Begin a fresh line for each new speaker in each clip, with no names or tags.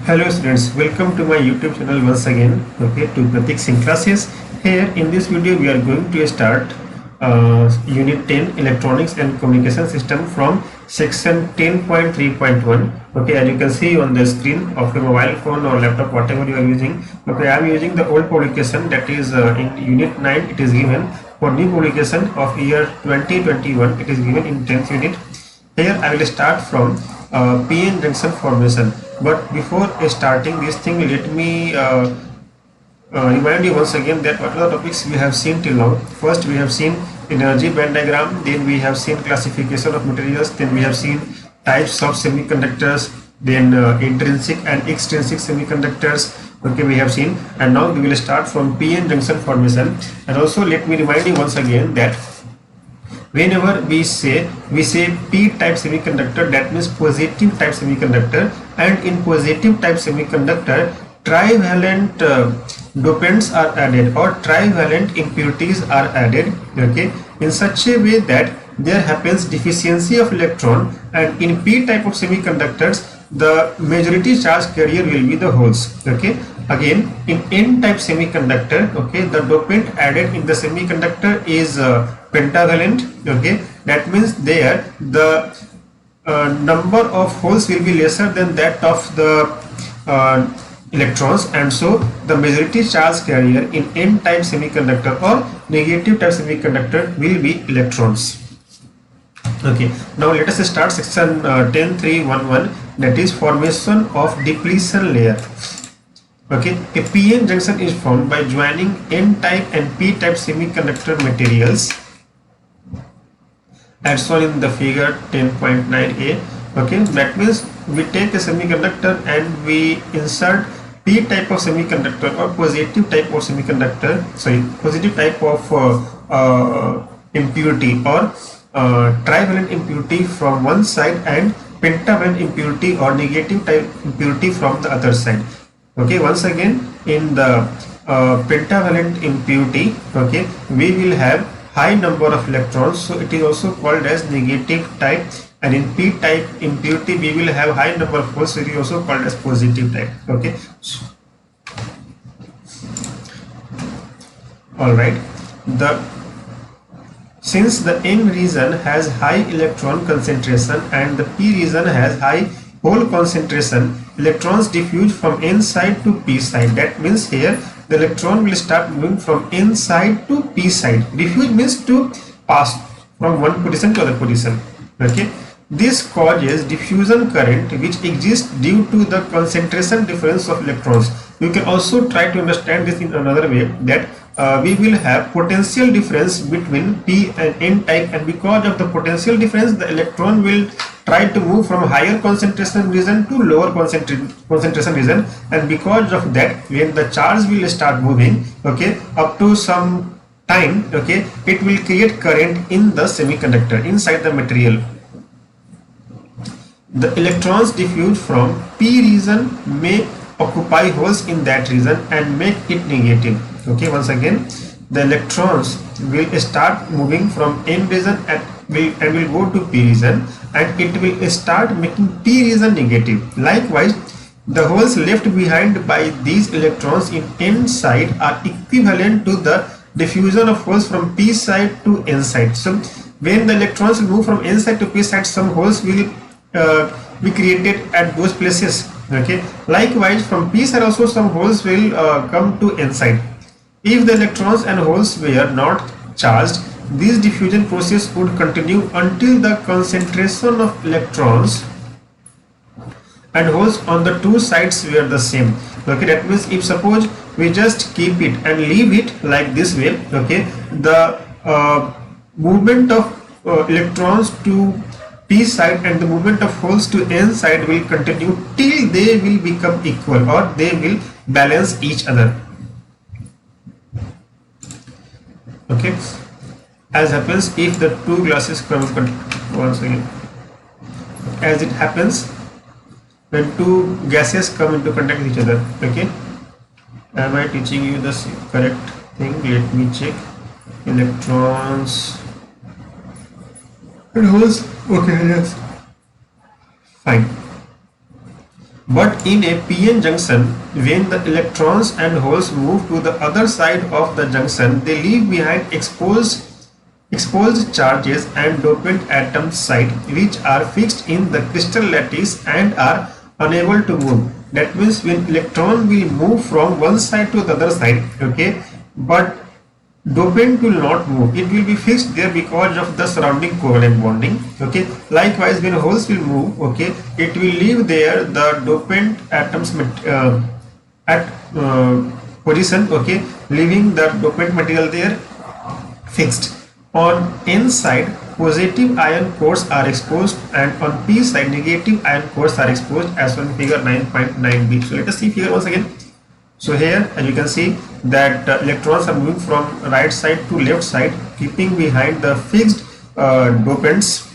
Hello students, welcome to my YouTube channel once again. Okay, to Pratik Singh classes. Here in this video we are going to start Unit 10 Electronics and Communication System from section 10.3.1. Okay, as you can see on the screen of your mobile phone or laptop, whatever you are using. Okay, I am using the old publication, that is in Unit 9. It is given for new publication of year 2021. It is given in 10th unit. Here I will start from PN junction formation. But before starting this thing, let me remind you once again that what are the topics we have seen till now. First we have seen energy band diagram, then we have seen classification of materials, then we have seen types of semiconductors, then intrinsic and extrinsic semiconductors. Okay, we have seen, and now we will start from PN junction formation. And also let me remind you once again that whenever we say p type semiconductor, that means positive type semiconductor, and in positive type semiconductor trivalent dopants are added or trivalent impurities are added, okay, in such a way that there happens deficiency of electron, and in p type of semiconductors the majority charge carrier will be the holes. Okay, again in n type semiconductor, okay, the dopant added in the semiconductor is pentavalent. Okay, that means there the number of holes will be lesser than that of the electrons, and so the majority charge carrier in n type semiconductor or negative type semiconductor will be electrons. Okay, now let us start section 10.3.1.1, that is formation of depletion layer. Okay, a PN junction is formed by joining n type and p type semiconductor materials as shown in the figure 10.9a. okay, that means we take a semiconductor and we insert p type of semiconductor or positive type of semiconductor, positive type of impurity or trivalent impurity from one side and pentavalent impurity or negative type impurity from the other side. Okay, once again in the pentavalent impurity, okay, we will have high number of electrons, so it is also called as negative type, and in p type impurity we will have high number of holes, so it is also called as positive type. Okay, all right, since the n region has high electron concentration and the p region has high hole concentration, electrons diffuse from n side to p side. That means here the electron will start moving from n side to p side. Diffuse means to pass from one position to other position. Okay, this causes diffusion current which exists due to the concentration difference of electrons. You can also try to understand this in another way, that we will have potential difference between p and n type, and because of the potential difference the electron will try to move from higher concentration region to lower concentration region, and because of that when the charge will start moving, okay, up to some time, okay, it will create current in the semiconductor inside the material. The electrons diffused from p region may occupy holes in that region and make it negative. Okay, once again the electrons will start moving from n region and will go to p region, and it will start making p region negative. Likewise, the holes left behind by these electrons in n side are equivalent to the diffusion of holes from p side to n side. So when the electrons move from n side to p side, some holes will be created at those places. Okay, likewise from p side also some holes will come to n side. If the electrons and holes were not charged, this diffusion process would continue until the concentration of electrons and holes on the two sides were the same. Okay, that means if suppose we just keep it and leave it like this way, okay, the movement of electrons to p side and the movement of holes to n side will continue till they will become equal or they will balance each other. Okay, as happens if the two glasses come once again, as it happens when two gases come into contact with each other. Okay, am I teaching you the correct thing? Let me check. Electrons and holes. Okay, yes, fine. But in a p-n junction, when the electrons and holes move to the other side of the junction, they leave behind exposed charges and dopant atoms site, which are fixed in the crystal lattice and are unable to move. That means when electron will move from one side to the other side, okay, but dopant will not move. It will be fixed there because of the surrounding covalent bonding. Okay. Likewise, when holes will move, okay, it will leave there the dopant atoms at position. Okay, leaving the dopant material there fixed. On n side, positive ion cores are exposed, and on p side, negative ion cores are exposed, as on figure 9.9b. So let us see figure once again. So here, as you can see that electrons are moving from right side to left side, keeping behind the fixed dopants.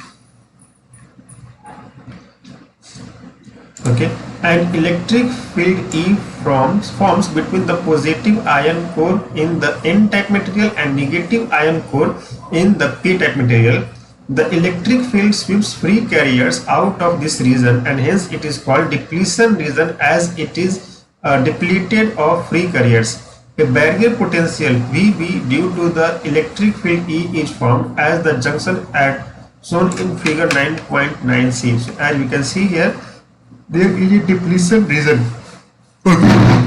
Okay, and electric field E forms between the positive ion core in the n-type material and negative ion core in the p-type material. The electric field sweeps free carriers out of this region, and hence it is called depletion region, as it is depleted of free carriers. A barrier potential VB due to the electric field E is formed as the junction at shown in figure 9.9c. So as we can see here, there is a depletion region.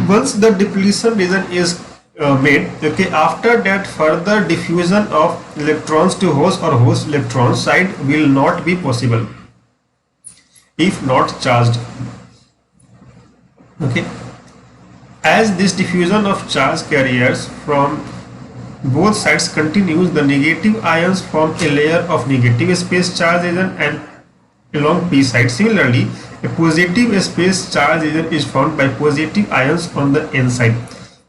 Once the depletion region is made, okay, after that further diffusion of electrons to host or host electron side will not be possible if not charged. Okay, as this diffusion of charge carriers from both sides continues, the negative ions form a layer of negative space charge region and along p side. Similarly, a positive space charge region is formed by positive ions on the n side.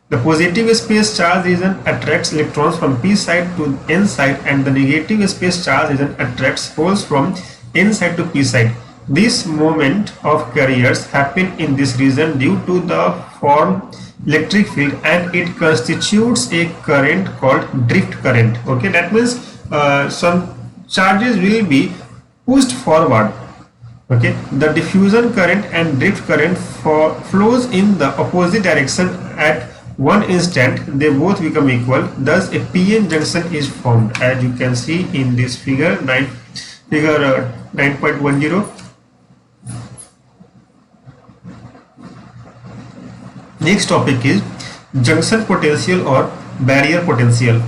The positive space charge region attracts electrons from p side to n side, and the negative space charge region attracts holes from n side to p side. This movement of carriers happen in this region due to the formed electric field, and it constitutes a current called drift current. Okay, that means some charges will be pushed forward. Okay, the diffusion current and drift current flows in the opposite direction at one instant. They both become equal. Thus, a p-n junction is formed, as you can see in this figure 9.10. Next topic is junction potential or barrier potential.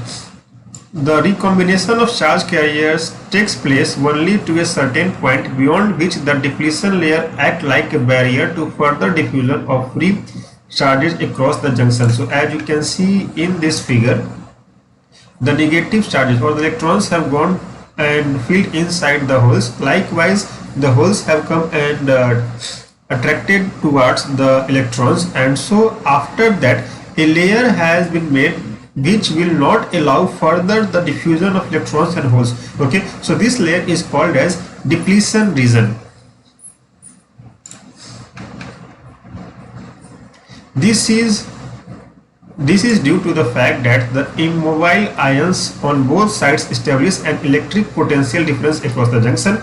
The recombination of charge carriers takes place only to a certain point, beyond which the depletion layer acts like a barrier to further diffusion of free charges across the junction. So as you can see in this figure, the negative charges or the electrons have gone and filled inside the holes. Likewise, the holes have come and attracted towards the electrons, and so after that a layer has been made which will not allow further the diffusion of electrons and holes. Okay, so this layer is called as depletion region. This is due to the fact that the immobile ions on both sides establish an electric potential difference across the junction.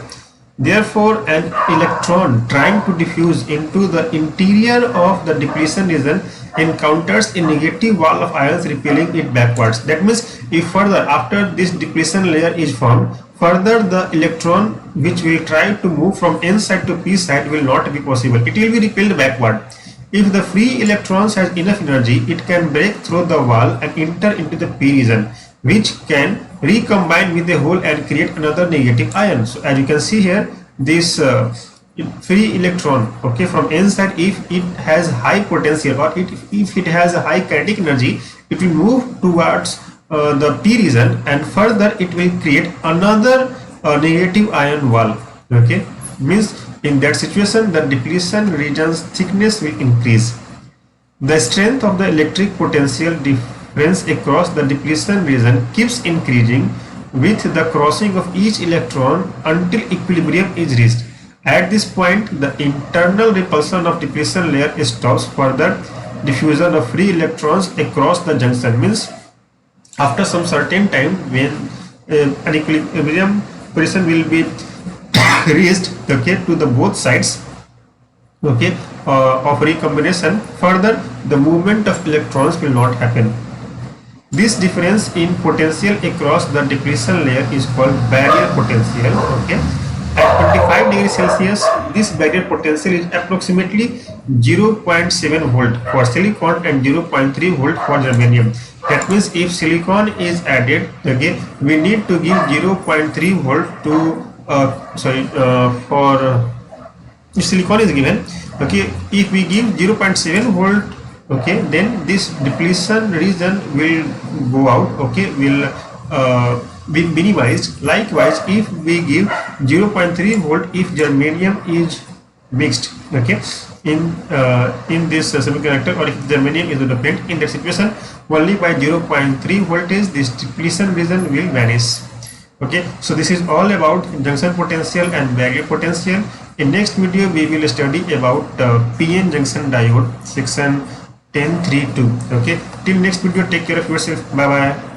Therefore, an electron trying to diffuse into the interior of the depletion region encounters a negative wall of ions repelling it backwards. That means if further after this depletion layer is formed, further the electron which will try to move from n side to p side will not be possible. It will be repelled backward. If the free electrons has enough energy, it can break through the wall and enter into the p region, which can recombine with the hole and create another negative ion. So as you can see here, this free electron, okay, from n side, if it has high potential or if it has a high kinetic energy, it will move towards the p region, and further it will create another negative ion wall. Okay, means in that situation the depletion region's thickness will increase. The strength of the electric potential difference across the depletion region keeps increasing with the crossing of each electron until equilibrium is reached. At this point, the internal repulsion of depletion layer stops further diffusion of free electrons across the junction. Means after some certain time, when an equilibrium position will be reached, okay, to the both sides, okay, of recombination, further the movement of electrons will not happen. This difference in potential across the depletion layer is called barrier potential. Okay, at 25 degrees Celsius, this barrier potential is approximately 0.7 volt for silicon and 0.3 volt for germanium. That means if silicon is added, okay, we need to give 0.3 volt to if silicon is given, okay, if we give 0.7 volt, okay, then this depletion region will go out, okay, will be minimized. Likewise, if we give 0.3 volt if germanium is mixed, okay, in this semiconductor, or if germanium is dopant, in that situation only by 0.3 voltage this depletion region will vanish. Okay, so this is all about junction potential and barrier potential. In next video we will study about PN junction diode section 10.3.2. okay, till next video, take care of yourself. Bye bye.